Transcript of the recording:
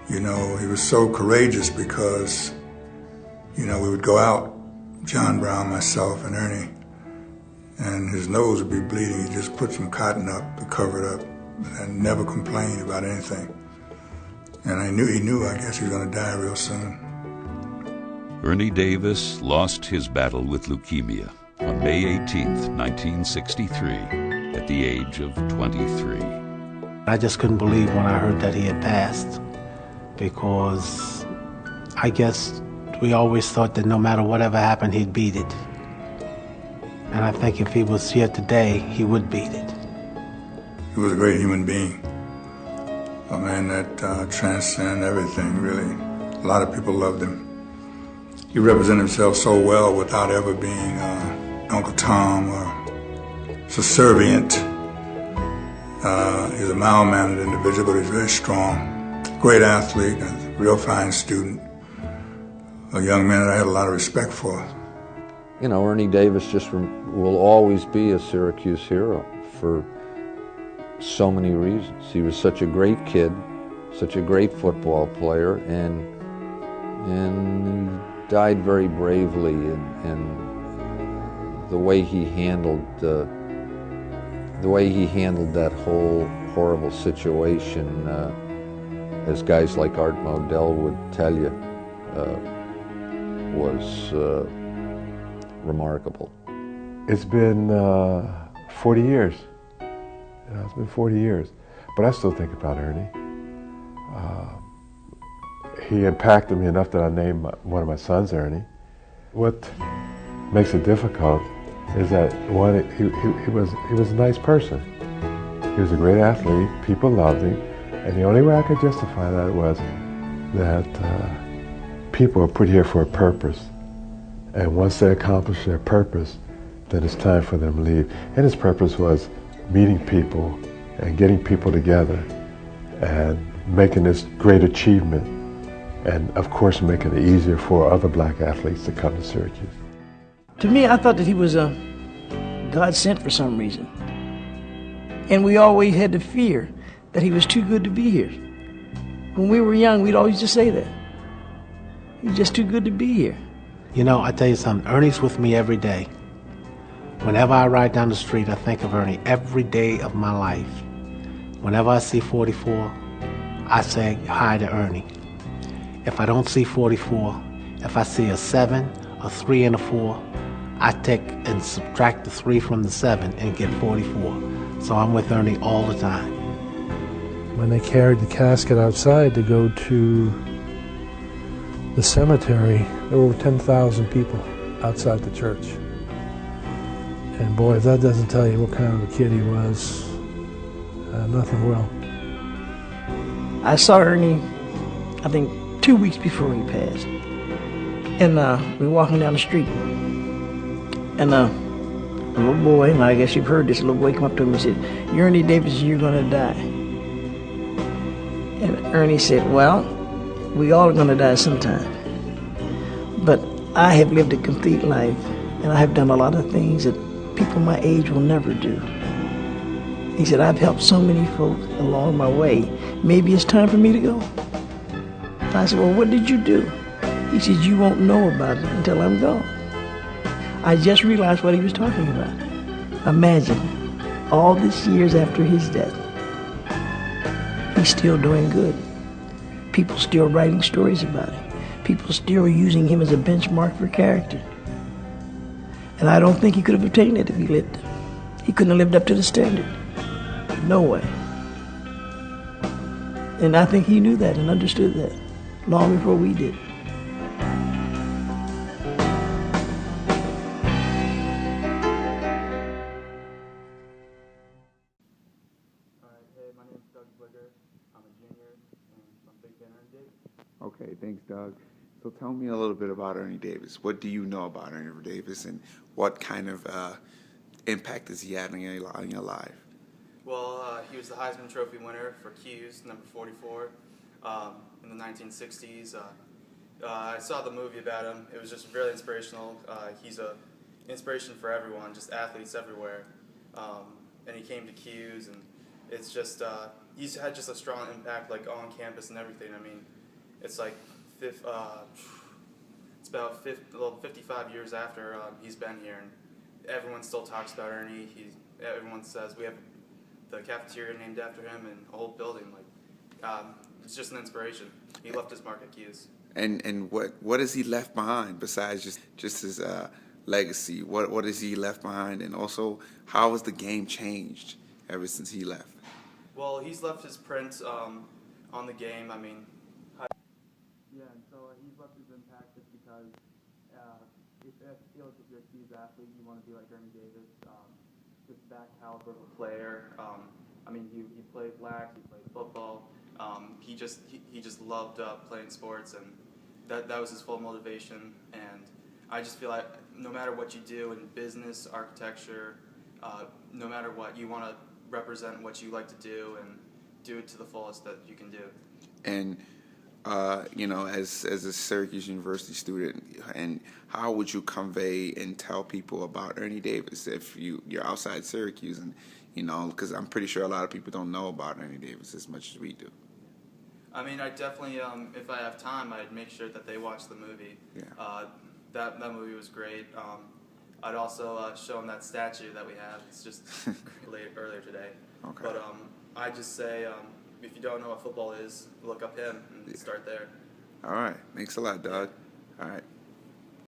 You know, he was so courageous because, you know, we would go out, John Brown, myself, and Ernie, and his nose would be bleeding. He just put some cotton up to cover it up and never complained about anything. And he knew, I guess, he was going to die real soon. Ernie Davis lost his battle with leukemia on May 18th, 1963, at the age of 23. I just couldn't believe when I heard that he had passed, because I guess we always thought that no matter whatever happened, he'd beat it. And I think if he was here today, he would beat it. He was a great human being, a man that transcended everything, really. A lot of people loved him. He represented himself so well without ever being Uncle Tom or subservient. He's a mild-mannered individual, but he's very strong. Great athlete, a real fine student. A young man that I had a lot of respect for. You know, Ernie Davis just will always be a Syracuse hero for so many reasons. He was such a great kid, such a great football player, and he died very bravely, and the way he handled that whole horrible situation, as guys like Art Modell would tell you, was remarkable. It's been 40 years. You know, it's been 40 years, but I still think about Ernie. He impacted me enough that I named one of my sons Ernie. What makes it difficult is that he was a nice person. He was a great athlete. People loved him, and the only way I could justify that was that people are put here for a purpose, and once they accomplish their purpose, then it's time for them to leave. And his purpose was meeting people and getting people together and making this great achievement, and of course making it easier for other black athletes to come to Syracuse. To me, I thought that he was God sent for some reason. And we always had the fear that he was too good to be here. When we were young, we'd always just say that. He's just too good to be here. You know, I tell you something, Ernie's with me every day. Whenever I ride down the street, I think of Ernie every day of my life. Whenever I see 44, I say hi to Ernie. If I don't see 44, if I see a 7, a 3, and a 4, I take and subtract the 3 from the 7 and get 44. So I'm with Ernie all the time. When they carried the casket outside to go to the cemetery, there were over 10,000 people outside the church. And boy, if that doesn't tell you what kind of a kid he was, nothing will. I saw Ernie, I think, 2 weeks before he passed. And we were walking down the street. And a little boy, and I guess you've heard this, a little boy come up to him and said, "You're Ernie Davis, you're going to die." And Ernie said, "Well, we all are going to die sometime. But I have lived a complete life, and I have done a lot of things that people my age will never do." He said, "I've helped so many folk along my way. Maybe it's time for me to go." I said, "Well, what did you do?" He said, "You won't know about it until I'm gone." I just realized what he was talking about. Imagine, all these years after his death, he's still doing good. People still writing stories about him. People still using him as a benchmark for character. And I don't think he could have obtained it if he lived. He couldn't have lived up to the standard. No way. And I think he knew that and understood that long before we did. Okay, thanks, Doug. So tell me a little bit about Ernie Davis. What do you know about Ernie Davis, and what kind of impact has he had on your life? Well, he was the Heisman Trophy winner for Q's, number 44, in the 1960s. I saw the movie about him. It was just really inspirational. He's an inspiration for everyone, just athletes everywhere. And he came to Q's, and it's just he's had just a strong impact, like on campus and everything. I mean, it's like it's about 55 years after he's been here, and everyone still talks about Ernie. Everyone says we have the cafeteria named after him and a whole building. Like, it's just an inspiration. He left his mark at Q's. And what has he left behind besides just his legacy? What has he left behind, and also how has the game changed ever since he left? Well, he's left his print on the game. I mean, yeah, and so he's left his impact just because I feel like if you're a Q's athlete, you want to be like Ernie Davis, just that caliber of a player. I mean, he played lax, he played football. He just loved playing sports, and that was his full motivation. And I just feel like no matter what you do in business, architecture, no matter what, you want to represent what you like to do and do it to the fullest that you can do. And you know, as a Syracuse University student, and how would you convey and tell people about Ernie Davis if you're outside Syracuse, and you know, because I'm pretty sure a lot of people don't know about Ernie Davis as much as we do. I mean, I definitely, if I have time, I'd make sure that they watch the movie. Yeah. That movie was great. I'd also show them that statue that we have. It's just earlier today. Okay. But I just say, if you don't know what football is, look up him and start there. All right. Thanks a lot, Doug. All right.